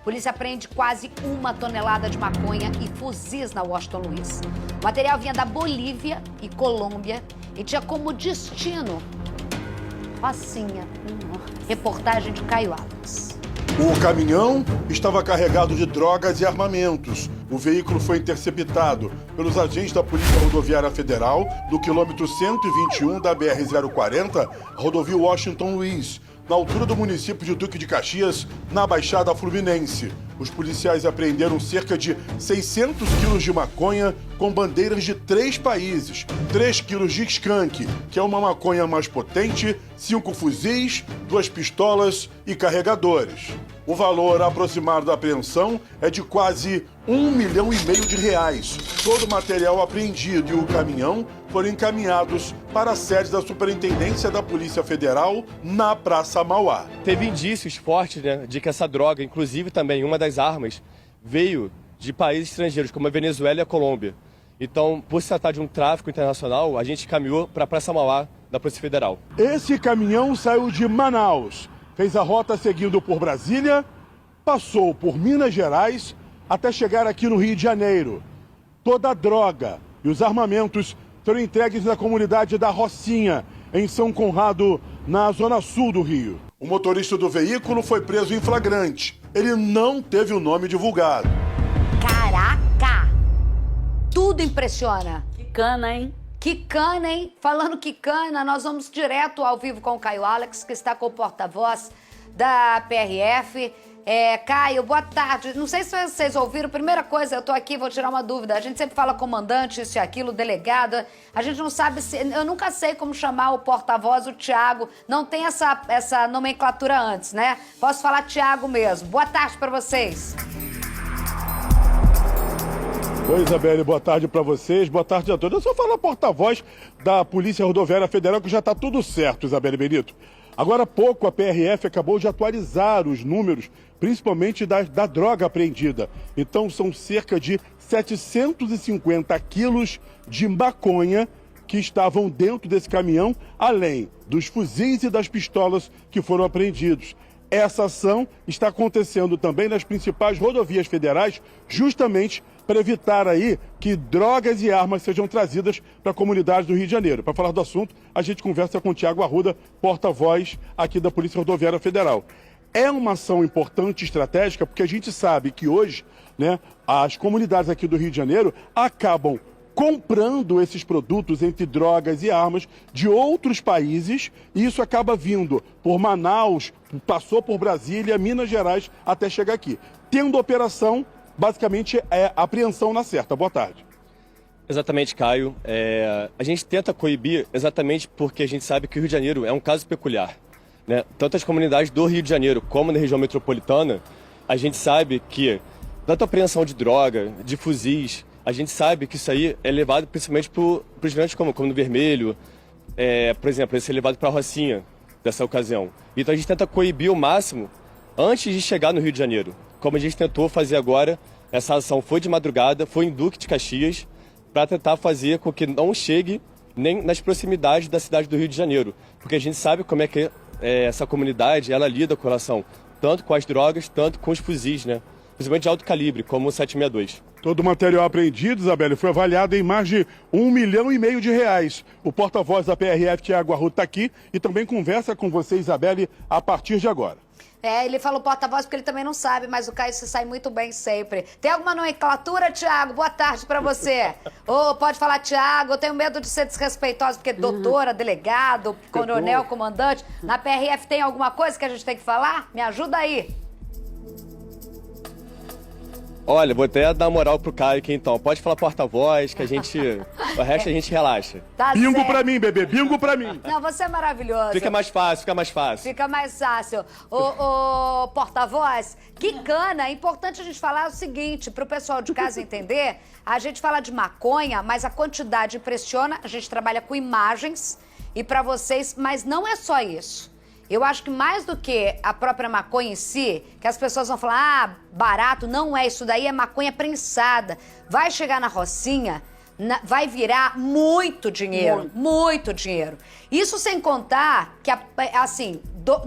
Polícia apreende quase 1 tonelada de maconha e fuzis na Washington Luiz. O material vinha da Bolívia e Colômbia e tinha como destino Rocinha. Reportagem de Caio Alex. O caminhão estava carregado de drogas e armamentos. O veículo foi interceptado pelos agentes da Polícia Rodoviária Federal no quilômetro 121 da BR-040, rodovia Washington Luiz, na altura do município de Duque de Caxias, na Baixada Fluminense. Os policiais apreenderam cerca de 600 quilos de maconha com bandeiras de 3 países, 3 quilos de skunk, que é uma maconha mais potente, 5 fuzis, 2 pistolas e carregadores. O valor aproximado da apreensão é de quase R$1,5 milhão de reais. Todo o material apreendido e o caminhão foram encaminhados para a sede da Superintendência da Polícia Federal na Praça Mauá. Teve indícios fortes, de que essa droga, inclusive também uma das armas, veio de países estrangeiros, como a Venezuela e a Colômbia. Então, por se tratar de um tráfico internacional, a gente caminhou para a Praça Mauá da Polícia Federal. Esse caminhão saiu de Manaus, fez a rota seguindo por Brasília, passou por Minas Gerais até chegar aqui no Rio de Janeiro. Toda a droga e os armamentos foram entregues na comunidade da Rocinha, em São Conrado, na zona sul do Rio. O motorista do veículo foi preso em flagrante. Ele não teve o nome divulgado. Caraca! Tudo impressiona. Que cana, hein? Que cana, hein? Falando que cana, nós vamos direto ao vivo com o Caio Alex, que está com o porta-voz da PRF. Caio, boa tarde. Não sei se vocês ouviram. Primeira coisa, eu tô aqui, vou tirar uma dúvida. A gente sempre fala comandante, isso e aquilo, delegado. A gente não sabe se... Eu nunca sei como chamar o porta-voz, o Thiago. Não tem essa nomenclatura antes, né? Posso falar Thiago mesmo. Boa tarde pra vocês. Oi, Isabelle, boa tarde para vocês, boa tarde a todos. Eu só falo porta-voz da Polícia Rodoviária Federal, que já está tudo certo, Isabelle Benito. Agora há pouco a PRF acabou de atualizar os números, principalmente da droga apreendida. Então são cerca de 750 quilos de maconha que estavam dentro desse caminhão, além dos fuzis e das pistolas que foram apreendidos. Essa ação está acontecendo também nas principais rodovias federais, justamente para evitar aí que drogas e armas sejam trazidas para a comunidade do Rio de Janeiro. Para falar do assunto, a gente conversa com o Thiago Arruda, porta-voz aqui da Polícia Rodoviária Federal. É uma ação importante e estratégica porque a gente sabe que hoje, as comunidades aqui do Rio de Janeiro acabam comprando esses produtos entre drogas e armas de outros países, e isso acaba vindo por Manaus, passou por Brasília, Minas Gerais, até chegar aqui. Tendo operação, basicamente é apreensão na certa. Boa tarde. Exatamente, Caio. A gente tenta coibir exatamente porque a gente sabe que o Rio de Janeiro é um caso peculiar. Tanto as comunidades do Rio de Janeiro como na região metropolitana, a gente sabe que tanto a apreensão de droga, de fuzis, a gente sabe que isso aí é levado principalmente para os grandes como no Vermelho, por exemplo, esse é levado para a Rocinha dessa ocasião. Então a gente tenta coibir o máximo antes de chegar no Rio de Janeiro. Como a gente tentou fazer agora, essa ação foi de madrugada, foi em Duque de Caxias, para tentar fazer com que não chegue nem nas proximidades da cidade do Rio de Janeiro. Porque a gente sabe como é que essa comunidade, ela lida com relação tanto com as drogas, tanto com os fuzis, principalmente de alto calibre, como o 762. Todo o material apreendido, Isabelle, foi avaliado em mais de R$1,5 milhão de reais. O porta-voz da PRF, Thiago Arruda, está aqui e também conversa com você, Isabelle, a partir de agora. Ele falou porta-voz porque ele também não sabe, mas o Caio se sai muito bem sempre. Tem alguma nomenclatura, Thiago? Boa tarde pra você. Pode falar, Thiago, eu tenho medo de ser desrespeitosa, porque doutora, delegado, coronel, comandante. Na PRF tem alguma coisa que a gente tem que falar? Me ajuda aí. Olha, vou até dar moral pro Caio aqui então. Pode falar porta-voz, que o resto a gente relaxa. Tá bingo certo. pra mim, bebê, bingo pra mim. Não, você é maravilhoso. Fica mais fácil, fica mais fácil. Fica mais fácil. Ô, porta-voz, que cana. É importante a gente falar o seguinte, pro pessoal de casa entender, a gente fala de maconha, mas a quantidade impressiona, a gente trabalha com imagens e pra vocês, mas não é só isso. Eu acho que mais do que a própria maconha em si, que as pessoas vão falar, barato, não é isso daí, é maconha prensada. Vai chegar na Rocinha, vai virar muito dinheiro, muito dinheiro. Isso sem contar que, assim,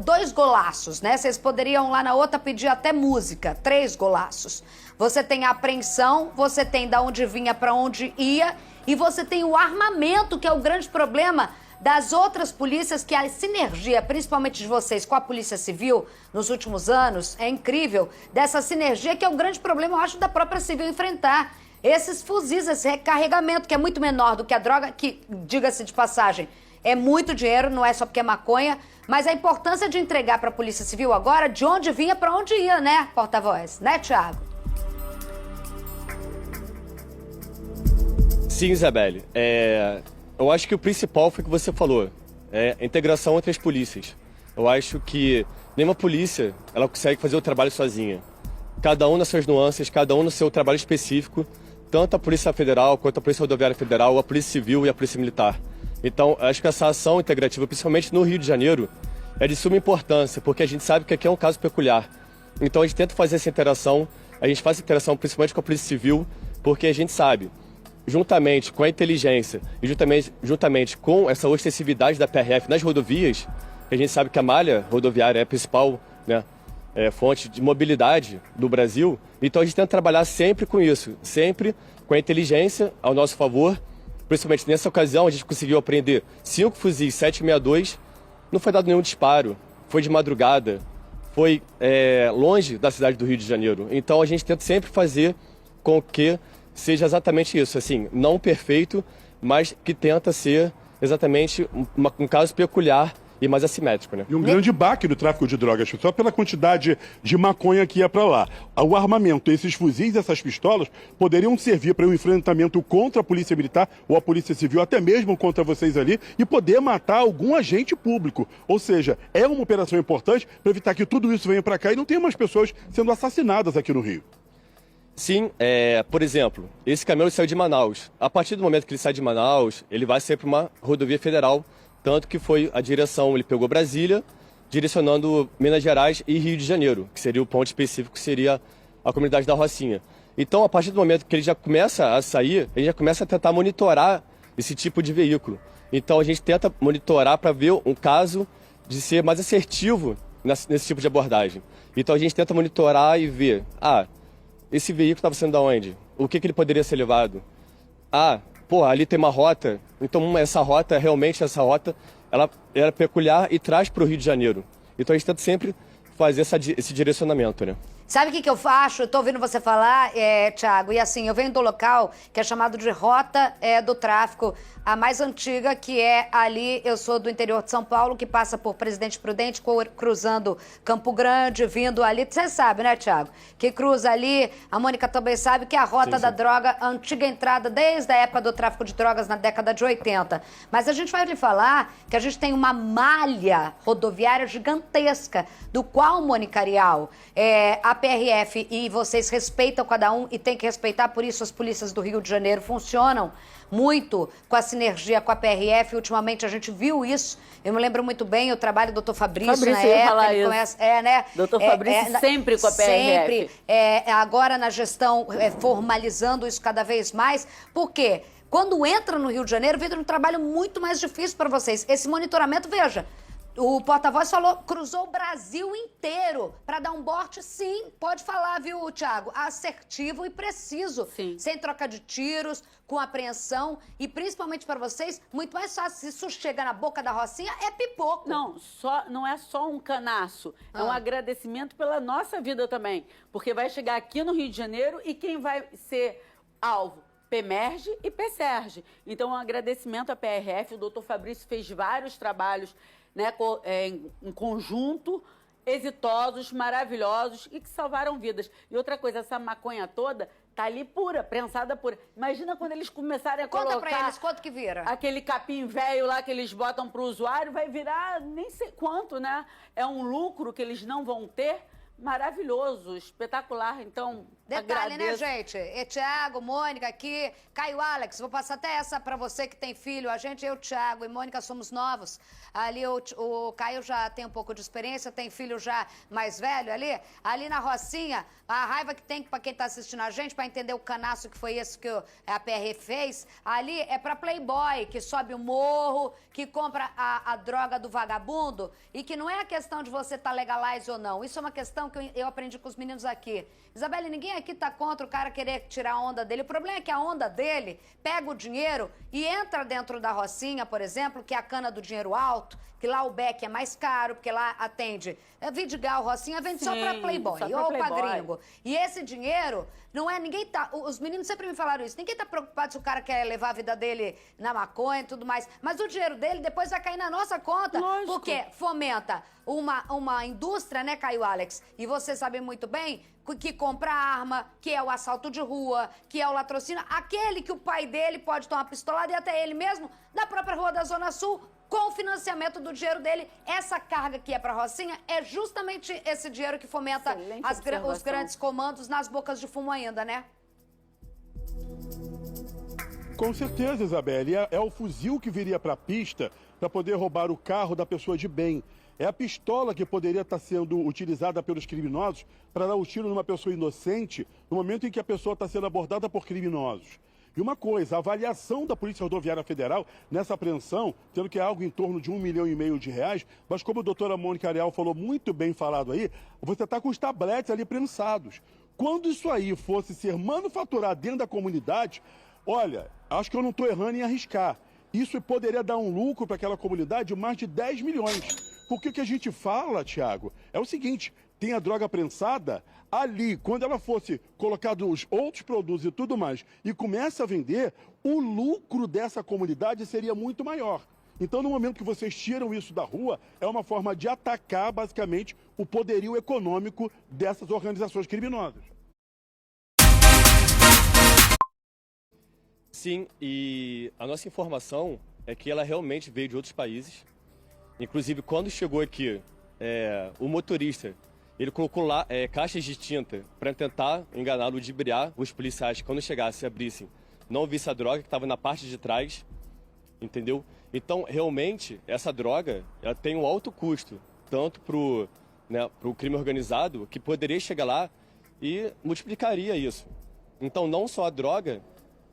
2 golaços, né? Vocês poderiam lá na outra pedir até música, 3 golaços. Você tem a apreensão, você tem da onde vinha para onde ia e você tem o armamento, que é o grande problema das outras polícias, que a sinergia, principalmente de vocês com a Polícia Civil nos últimos anos, é incrível. Dessa sinergia que é o grande problema, eu acho, da própria Civil enfrentar. Esses fuzis, esse recarregamento, que é muito menor do que a droga, que, diga-se de passagem, é muito dinheiro, não é só porque é maconha, mas a importância de entregar para a Polícia Civil agora de onde vinha para onde ia, né, porta-voz? Né, Thiago? Sim, Isabelle. Eu acho que o principal foi o que você falou, a integração entre as polícias. Eu acho que nenhuma polícia ela consegue fazer o trabalho sozinha. Cada um nas suas nuances, cada um no seu trabalho específico, tanto a Polícia Federal quanto a Polícia Rodoviária Federal, a Polícia Civil e a Polícia Militar. Então, acho que essa ação integrativa, principalmente no Rio de Janeiro, é de suma importância, porque a gente sabe que aqui é um caso peculiar. Então, a gente tenta fazer essa interação, a gente faz essa interação principalmente com a Polícia Civil, porque a gente sabe, juntamente com a inteligência e juntamente com essa ostensividade da PRF nas rodovias, a gente sabe que a malha rodoviária é a principal, né, fonte de mobilidade do Brasil, então a gente tenta trabalhar sempre com isso, sempre com a inteligência ao nosso favor. Principalmente nessa ocasião, a gente conseguiu apreender 5 fuzis 762, não foi dado nenhum disparo, foi de madrugada, foi longe da cidade do Rio de Janeiro. Então a gente tenta sempre fazer com que seja exatamente isso, assim, não perfeito, mas que tenta ser exatamente um caso peculiar e mais assimétrico, né? E um grande baque do tráfico de drogas, só pela quantidade de maconha que ia para lá. O armamento, esses fuzis, essas pistolas, poderiam servir para um enfrentamento contra a Polícia Militar ou a Polícia Civil, até mesmo contra vocês ali, e poder matar algum agente público. Ou seja, é uma operação importante para evitar que tudo isso venha para cá e não tenha mais pessoas sendo assassinadas aqui no Rio. Sim, por exemplo, esse caminhão saiu de Manaus. A partir do momento que ele sai de Manaus, ele vai ser para uma rodovia federal, tanto que foi a direção, ele pegou Brasília, direcionando Minas Gerais e Rio de Janeiro, que seria o ponto específico, que seria a comunidade da Rocinha. Então, a partir do momento que ele já começa a sair, ele já começa a tentar monitorar esse tipo de veículo. Então, a gente tenta monitorar para ver um caso de ser mais assertivo nesse tipo de abordagem. Então, a gente tenta monitorar e ver, esse veículo estava saindo de onde? O que ele poderia ser levado? Ali tem uma rota, então essa rota ela era peculiar e traz para o Rio de Janeiro. Então a gente tenta sempre fazer esse direcionamento, né? Sabe o que eu faço? Eu tô ouvindo você falar, Thiago, e assim, eu venho do local que é chamado de Rota do Tráfico, a mais antiga, que é ali, eu sou do interior de São Paulo, que passa por Presidente Prudente, cruzando Campo Grande, vindo ali, você sabe, né, Thiago? Que cruza ali, a Mônica também sabe, que é a Rota da Droga, a antiga entrada desde a época do tráfico de drogas na década de 80. Mas a gente vai lhe falar que a gente tem uma malha rodoviária gigantesca, do qual, Mônica Arial, a PRF e vocês respeitam cada um e tem que respeitar, por isso as polícias do Rio de Janeiro funcionam muito com a sinergia com a PRF. Ultimamente a gente viu isso. Eu me lembro muito bem o trabalho do Dr. Fabrício na época. Ele começa, né? Dr. Fabrício sempre com a PRF. Sempre. Agora na gestão, formalizando isso cada vez mais. Por quê? Quando entra no Rio de Janeiro, vira um trabalho muito mais difícil para vocês. Esse monitoramento, veja, o porta-voz falou, cruzou o Brasil inteiro para dar um bote, sim, pode falar, viu, Thiago? Assertivo e preciso, sim. Sem troca de tiros, com apreensão e principalmente para vocês, muito mais fácil. Se isso chega na boca da Rocinha, é pipoco. Não é só um canaço, é um agradecimento pela nossa vida também, porque vai chegar aqui no Rio de Janeiro e quem vai ser alvo? PEMERGE e PSERGE. Então, um agradecimento à PRF, o doutor Fabrício fez vários trabalhos, né, em conjunto, exitosos, maravilhosos e que salvaram vidas. E outra coisa, essa maconha toda tá ali pura, prensada pura. Imagina quando eles começarem a colocar... Conta pra eles, quanto que vira? Aquele capim velho lá que eles botam pro usuário, vai virar nem sei quanto, né? É um lucro que eles não vão ter, maravilhoso, espetacular. Então, Detalhe, agradeço. né, gente? Tiago, Mônica aqui, Caio Alex, vou passar até essa pra você que tem filho. A gente, eu, Tiago e Mônica somos novos. Ali o Caio já tem um pouco de experiência, tem filho já mais velho ali. Ali na Rocinha, a raiva que tem pra quem tá assistindo a gente, pra entender o canaço que foi esse que a PR fez, ali é pra playboy, que sobe o morro, que compra a droga do vagabundo e que não é a questão de você tá legalize ou não. Isso é uma questão que eu aprendi com os meninos aqui. Isabelle, ninguém aqui tá contra o cara querer tirar a onda dele. O problema é que a onda dele pega o dinheiro e entra dentro da Rocinha, por exemplo, que é a cana do dinheiro alto, que lá o beck é mais caro, porque lá atende Vidigal, Rocinha, vende só pra playboy só pra ou pra playboy. gringo. E esse dinheiro, não é, ninguém tá, os meninos sempre me falaram isso, ninguém tá preocupado se o cara quer levar a vida dele na maconha e tudo mais, mas o dinheiro dele depois vai cair na nossa conta, Lógico. porque fomenta uma indústria, né, Caio Alex? E você sabe muito bem que compra arma, que é o assalto de rua, que é o latrocínio, aquele que o pai dele pode tomar pistolada e até ele mesmo, da própria Rua da Zona Sul, com o financiamento do dinheiro dele. Essa carga que é pra Rocinha é justamente esse dinheiro que fomenta Excelente os observação. grandes comandos nas bocas de fumo ainda, né? Com certeza, Isabelle. É o fuzil que viria para a pista para poder roubar o carro da pessoa de bem. É a pistola que poderia estar sendo utilizada pelos criminosos para dar o tiro numa pessoa inocente no momento em que a pessoa está sendo abordada por criminosos. E uma coisa, a avaliação da Polícia Rodoviária Federal nessa apreensão, tendo que é algo em torno de R$1,5 milhão, mas como a doutora Mônica Ariel falou muito bem falado aí, você está com os tabletes ali prensados. Quando isso aí fosse ser manufaturado dentro da comunidade, olha, acho que eu não estou errando em arriscar. Isso poderia dar um lucro para aquela comunidade de mais de 10 milhões. Porque o que a gente fala, Tiago, é o seguinte, tem a droga prensada, ali, quando ela fosse colocada os outros produtos e tudo mais, e começa a vender, o lucro dessa comunidade seria muito maior. Então, no momento que vocês tiram isso da rua, é uma forma de atacar, basicamente, o poderio econômico dessas organizações criminosas. Sim, e a nossa informação é que ela realmente veio de outros países. Inclusive, quando chegou aqui, o motorista, ele colocou lá caixas de tinta para tentar enganar, ludibriar os policiais que quando chegassem e abrissem, não visse a droga que estava na parte de trás, entendeu? Então, realmente, essa droga ela tem um alto custo, tanto pro crime organizado, que poderia chegar lá e multiplicaria isso. Então, não só a droga,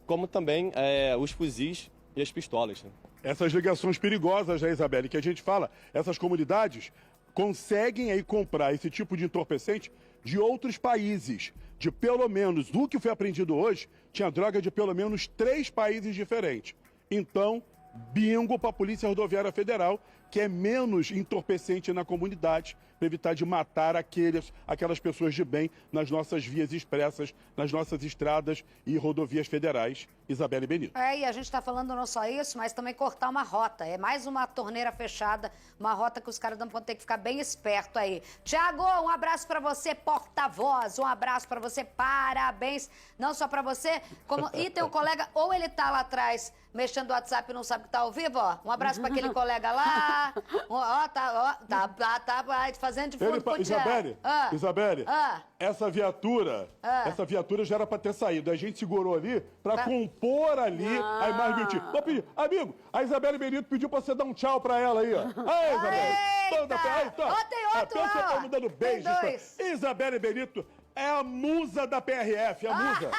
como também os fuzis e as pistolas, né? Essas ligações perigosas, né, Isabelle, que a gente fala, essas comunidades conseguem aí comprar esse tipo de entorpecente de outros países. De pelo menos, do que foi apreendido hoje, tinha droga de pelo menos 3 países diferentes. Então, bingo para a Polícia Rodoviária Federal, que é menos entorpecente na comunidade, para evitar de matar aquelas pessoas de bem nas nossas vias expressas, nas nossas estradas e rodovias federais. Isabelle Benito. E a gente tá falando não só isso, mas também cortar uma rota. É mais uma torneira fechada, uma rota que os caras vão ter que ficar bem esperto aí. Tiago, um abraço pra você, porta-voz. Um abraço pra você, parabéns. Não só pra você, como... E teu colega, ou ele tá lá atrás mexendo no WhatsApp e não sabe que tá ao vivo, ó. Um abraço pra aquele colega lá. Tá fazendo de fundo pro Tiago. Isabelle, essa viatura já era pra ter saído. A gente segurou ali pra compor ali a imagem do tio. Vou pedir, amigo, a Isabelle Benito pediu pra você dar um tchau pra ela aí, ó. Aí, Isabelle. Tem outro, Pensa que tá me dando beijos. Tem 2. Isabelle Benito é a musa da PRF, a musa.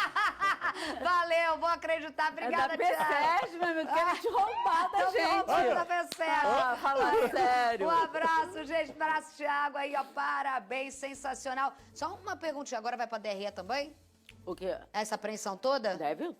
Valeu, vou acreditar. Obrigada, É da Tiago. PSEG, meu amigo, querem te roubar da gente. Da PSEG. Fala sério. Um abraço, gente. Um abraço, Tiago. Aí, ó, parabéns, sensacional. Só uma perguntinha, agora vai pra DRE também? O quê? Essa apreensão toda? Deve,